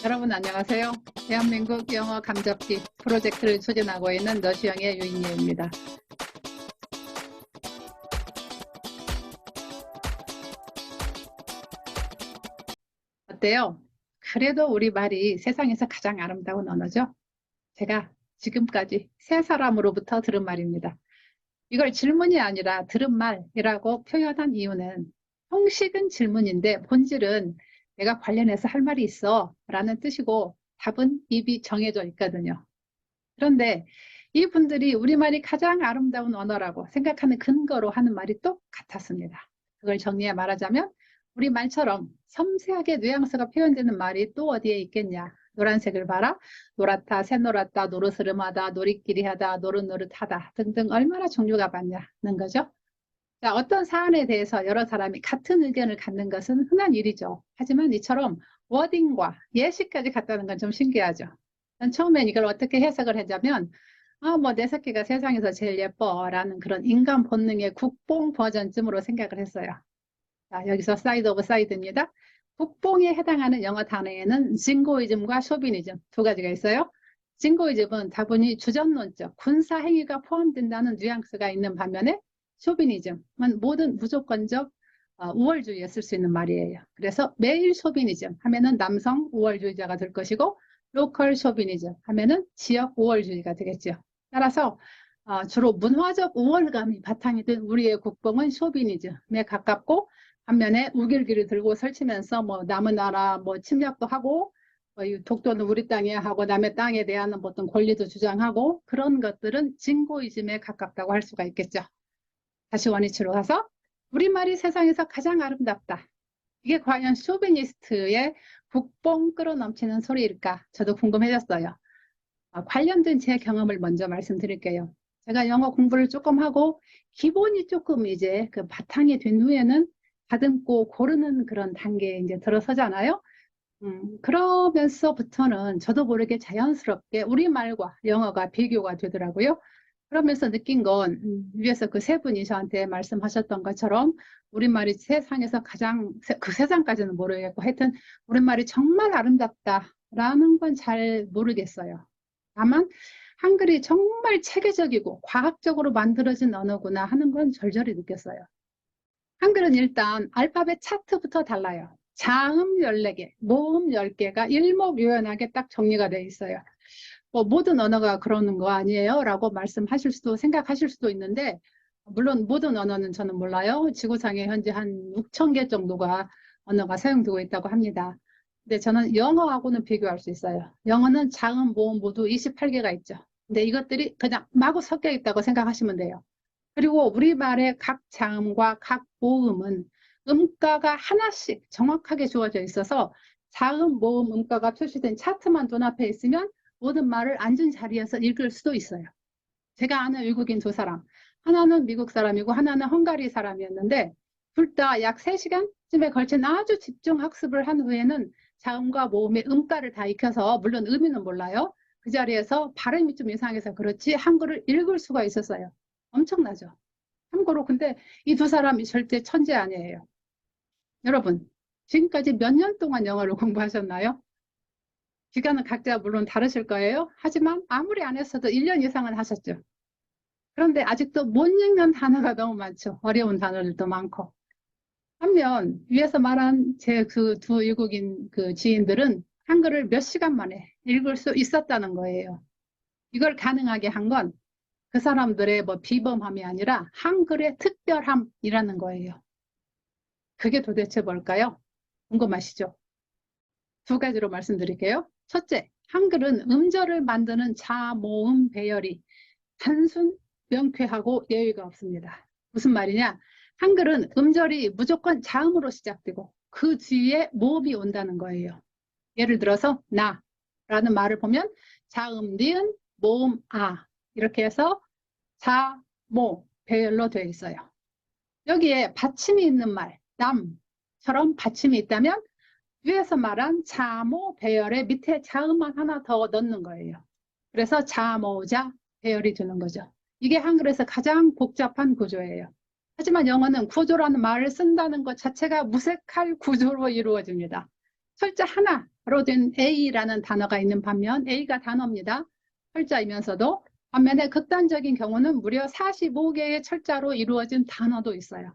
여러분 안녕하세요. 대한민국 영어 감잡기 프로젝트를 추진하고 있는 너시영의 유인예입니다. 어때요? 그래도 우리말이 세상에서 가장 아름다운 언어죠? 제가 지금까지 세 사람으로부터 들은 말입니다. 이걸 질문이 아니라 들은 말이라고 표현한 이유는 형식은 질문인데 본질은 내가 관련해서 할 말이 있어 라는 뜻이고 답은 입이 정해져 있거든요. 그런데 이분들이 우리말이 가장 아름다운 언어라고 생각하는 근거로 하는 말이 똑같았습니다. 그걸 정리해 말하자면 우리말처럼 섬세하게 뉘앙스가 표현되는 말이 또 어디에 있겠냐. 노란색을 봐라, 노랗다, 새노랗다, 노르스름하다, 노릿끼리하다, 노릇노릇하다 등등 얼마나 종류가 많냐는 거죠. 자, 어떤 사안에 대해서 여러 사람이 같은 의견을 갖는 것은 흔한 일이죠. 하지만 이처럼 워딩과 예시까지 같다는 건 좀 신기하죠. 난 처음엔 이걸 어떻게 해석을 하자면 뭐 내 새끼가 세상에서 제일 예뻐라는 그런 인간 본능의 국뽕 버전쯤으로 생각을 했어요. 자, 여기서 사이드 오브 사이드입니다. 국뽕에 해당하는 영어 단어에는 징고이즘과 쇼비니즘 두 가지가 있어요. 징고이즘은 다분히 주전론적 군사 행위가 포함된다는 뉘앙스가 있는 반면에 쇼비니즘은 모든 무조건적 우월주의에 쓸 수 있는 말이에요. 그래서 메일 쇼비니즘 하면은 남성 우월주의자가 될 것이고 로컬 쇼비니즘 하면은 지역 우월주의가 되겠죠. 따라서 주로 문화적 우월감이 바탕이 된 우리의 국뽕은 쇼비니즘에 가깝고 반면에 우길기를 들고 설치면서 뭐 남의 나라 뭐 침략도 하고 독도는 우리 땅이야 하고 남의 땅에 대한 어떤 권리도 주장하고 그런 것들은 진고이즘에 가깝다고 할 수가 있겠죠. 다시 원위치로 가서 우리말이 세상에서 가장 아름답다. 이게 과연 쇼비니스트의 국뽕 끌어넘치는 소리일까? 저도 궁금해졌어요. 관련된 제 경험을 먼저 말씀드릴게요. 제가 영어 공부를 조금 하고 기본이 조금 이제 그 바탕이 된 후에는 다듬고 고르는 그런 단계에 이제 들어서잖아요. 그러면서부터는 저도 모르게 자연스럽게 우리말과 영어가 비교가 되더라고요. 그러면서 느낀 건 위에서 그 세 분이 저한테 말씀하셨던 것처럼 우리말이 세상에서 가장 그 세상까지는 모르겠고 하여튼 우리말이 정말 아름답다라는 건 잘 모르겠어요. 다만 한글이 정말 체계적이고 과학적으로 만들어진 언어구나 하는 건 절절히 느꼈어요. 한글은 일단 알파벳 차트부터 달라요. 자음 14개, 모음 10개가 일목요연하게 딱 정리가 돼 있어요. 뭐 모든 언어가 그러는 거 아니에요? 라고 말씀하실 수도 생각하실 수도 있는데 물론 모든 언어는 저는 몰라요. 지구상에 현재 한 6천 개 정도가 언어가 사용되고 있다고 합니다. 근데 저는 영어하고는 비교할 수 있어요. 영어는 자음, 모음 모두 28개가 있죠. 근데 이것들이 그냥 마구 섞여 있다고 생각하시면 돼요. 그리고 우리말의 각 자음과 각 모음은 음가가 하나씩 정확하게 주어져 있어서 자음, 모음, 음가가 표시된 차트만 눈앞에 있으면 모든 말을 앉은 자리에서 읽을 수도 있어요. 제가 아는 외국인 두 사람, 하나는 미국 사람이고 하나는 헝가리 사람이었는데 둘 다 약 3시간쯤에 걸친 아주 집중 학습을 한 후에는 자음과 모음의 음가를 다 익혀서 물론 의미는 몰라요. 그 자리에서 발음이 좀 이상해서 그렇지 한글을 읽을 수가 있었어요. 엄청나죠. 참고로 근데 이 두 사람이 절대 천재 아니에요. 여러분, 지금까지 몇 년 동안 영어를 공부하셨나요? 기간은 각자 물론 다르실 거예요. 하지만 아무리 안 했어도 1년 이상은 하셨죠. 그런데 아직도 못 읽는 단어가 너무 많죠. 어려운 단어들도 많고. 반면 위에서 말한 제 그 두 외국인 그 지인들은 한글을 몇 시간 만에 읽을 수 있었다는 거예요. 이걸 가능하게 한 건 그 사람들의 뭐 비범함이 아니라 한글의 특별함이라는 거예요. 그게 도대체 뭘까요? 궁금하시죠? 두 가지로 말씀드릴게요. 첫째, 한글은 음절을 만드는 자, 모음, 배열이 단순, 명쾌하고 예의가 없습니다. 무슨 말이냐? 한글은 음절이 무조건 자음으로 시작되고 그 뒤에 모음이 온다는 거예요. 예를 들어서 나라는 말을 보면 자음, 니은, 모음, 아 이렇게 해서 자, 모, 배열로 되어 있어요. 여기에 받침이 있는 말, 남처럼 받침이 있다면 위에서 말한 자모 배열의 밑에 자음만 하나 더 넣는 거예요. 그래서 자모자 배열이 되는 거죠. 이게 한글에서 가장 복잡한 구조예요. 하지만 영어는 구조라는 말을 쓴다는 것 자체가 무색할 구조로 이루어집니다. 철자 하나 가로 된 A라는 단어가 있는 반면 A가 단어입니다. 철자이면서도 반면에 극단적인 경우는 무려 45개의 철자로 이루어진 단어도 있어요.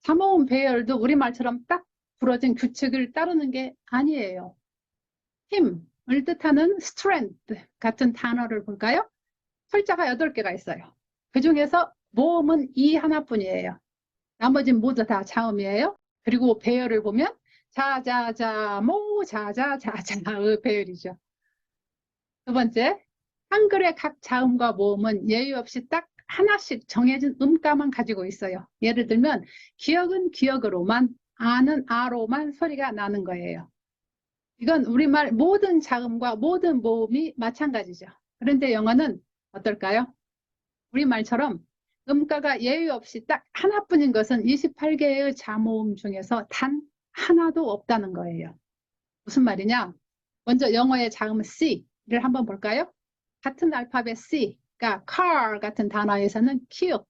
사모음 배열도 우리말처럼 딱 부러진 규칙을 따르는 게 아니에요. 힘을 뜻하는 strength 같은 단어를 볼까요? 철자가 8개가 있어요. 그 중에서 모음은 이 하나뿐이에요. 나머지는 모두 다 자음이에요. 그리고 배열을 보면 자자자 모 자자자자의 배열이죠. 두 번째, 한글의 각 자음과 모음은 예의 없이 딱 하나씩 정해진 음가만 가지고 있어요. 예를 들면 기억은 기억으로만, 아는 아로만 소리가 나는 거예요. 이건 우리말 모든 자음과 모든 모음이 마찬가지죠. 그런데 영어는 어떨까요? 우리말처럼 음가가 예의 없이 딱 하나뿐인 것은 28개의 자모음 중에서 단 하나도 없다는 거예요. 무슨 말이냐? 먼저 영어의 자음 C를 한번 볼까요? 같은 알파벳 C가 car 같은 단어에서는 키읔,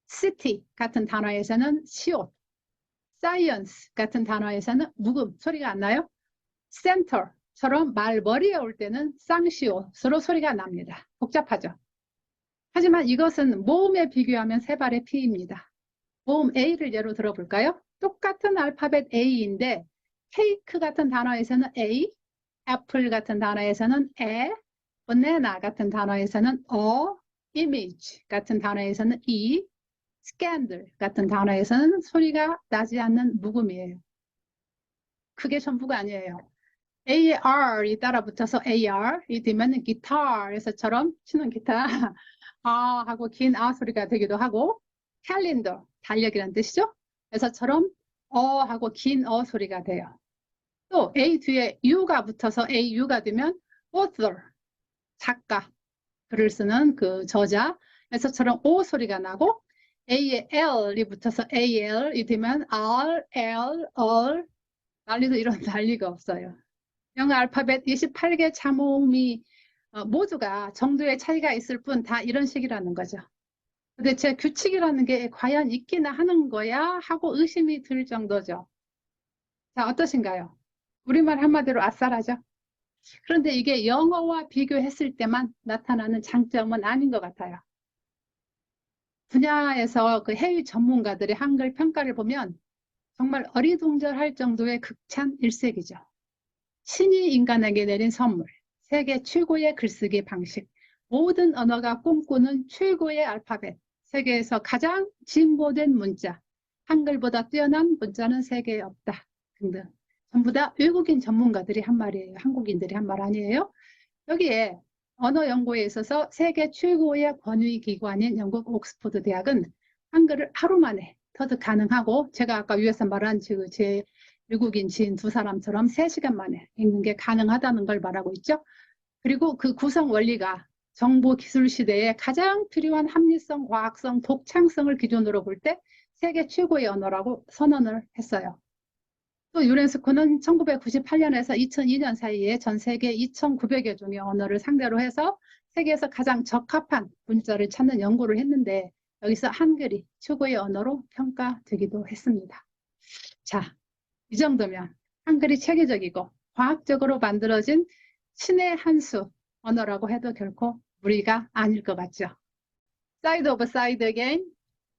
city 같은 단어에서는 시옷, science 같은 단어에서는 묵음, 소리가 안 나요? center처럼 말머리에 올 때는 쌍시옷으로 소리가 납니다. 복잡하죠? 하지만 이것은 모음에 비교하면 세 발의 피입니다. 모음 A를 예로 들어볼까요? 똑같은 알파벳 A인데 케이크 같은 단어에서는 A, 애플 같은 단어에서는 에, banana 같은 단어에서는 image 같은 단어에서는 이, scandal 같은 단어에서는 소리가 나지 않는 묵음이에요. 그게 전부가 아니에요. A의 R이 따라붙어서 AR이 되면 기타에서처럼 치는 기타 아 하고 긴 아 소리가 되기도 하고 캘린더, 달력이라는 뜻이죠. 그래서처럼 하고 긴 소리가 돼요. 또 A 뒤에 U가 붙어서 AU가 되면 author, 작가, 글을 쓰는 그 저자, 에서처럼 O 소리가 나고 A에 L이 붙어서 AL이 되면 R, L, R 난리도 이런 난리가 없어요. 영어 알파벳 28개 자모음이 모두가 정도의 차이가 있을 뿐 다 이런 식이라는 거죠. 도대체 규칙이라는 게 과연 있기나 하는 거야 하고 의심이 들 정도죠. 자, 어떠신가요? 우리말 한마디로 아싸라죠. 그런데 이게 영어와 비교했을 때만 나타나는 장점은 아닌 것 같아요. 분야에서 그 해외 전문가들의 한글 평가를 보면 정말 어리둥절할 정도의 극찬 일색이죠. 신이 인간에게 내린 선물, 세계 최고의 글쓰기 방식, 모든 언어가 꿈꾸는 최고의 알파벳, 세계에서 가장 진보된 문자, 한글보다 뛰어난 문자는 세계에 없다 등등. 전부 다 외국인 전문가들이 한 말이에요. 한국인들이 한 말 아니에요. 여기에 언어 연구에 있어서 세계 최고의 권위 기관인 영국 옥스퍼드 대학은 한글을 하루 만에 터득 가능하고 제가 아까 위에서 말한 제 외국인 지인 두 사람처럼 3시간 만에 읽는 게 가능하다는 걸 말하고 있죠. 그리고 그 구성 원리가 정보 기술 시대에 가장 필요한 합리성, 과학성, 독창성을 기준으로 볼 때 세계 최고의 언어라고 선언을 했어요. 또 유네스코는 1998년에서 2002년 사이에 전 세계 2,900여 종의 언어를 상대로 해서 세계에서 가장 적합한 문자를 찾는 연구를 했는데 여기서 한글이 최고의 언어로 평가되기도 했습니다. 자, 이 정도면 한글이 체계적이고 과학적으로 만들어진 신의 한 수 언어라고 해도 결코 무리가 아닐 것 같죠. Side of side again.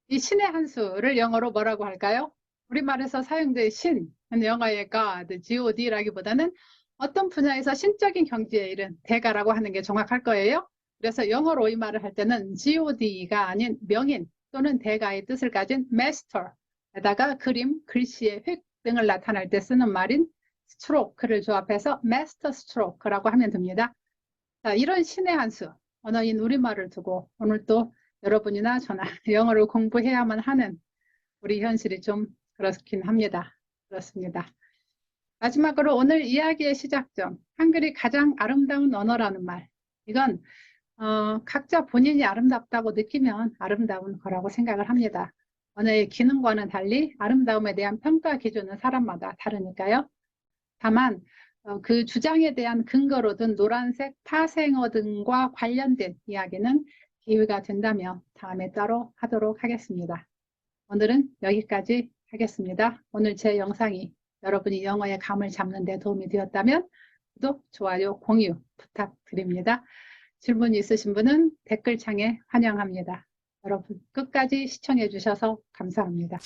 이 신의 한 수를 영어로 뭐라고 할까요? 우리말에서 사용된 신, 영어의 God, God라기보다는 어떤 분야에서 신적인 경지에 이른 대가라고 하는 게 정확할 거예요. 그래서 영어로 이 말을 할 때는 God가 아닌 명인 또는 대가의 뜻을 가진 Master에다가 그림, 글씨의 획 등을 나타낼 때 쓰는 말인 stroke를 조합해서 Master Stroke라고 하면 됩니다. 자, 이런 신의 한 수, 언어인 우리말을 두고 오늘 또 여러분이나 저나 영어를 공부해야만 하는 우리 현실이 좀 그렇긴 합니다. 그렇습니다. 마지막으로 오늘 이야기의 시작점, 한글이 가장 아름다운 언어라는 말. 이건 각자 본인이 아름답다고 느끼면 아름다운 거라고 생각을 합니다. 언어의 기능과는 달리 아름다움에 대한 평가 기준은 사람마다 다르니까요. 다만 그 주장에 대한 근거로 든 노란색 파생어 등과 관련된 이야기는 기회가 된다면 다음에 따로 하도록 하겠습니다. 오늘은 여기까지 하겠습니다. 오늘 제 영상이 여러분이 영어의 감을 잡는 데 도움이 되었다면 구독, 좋아요, 공유 부탁드립니다. 질문 있으신 분은 댓글창에 환영합니다. 여러분 끝까지 시청해 주셔서 감사합니다.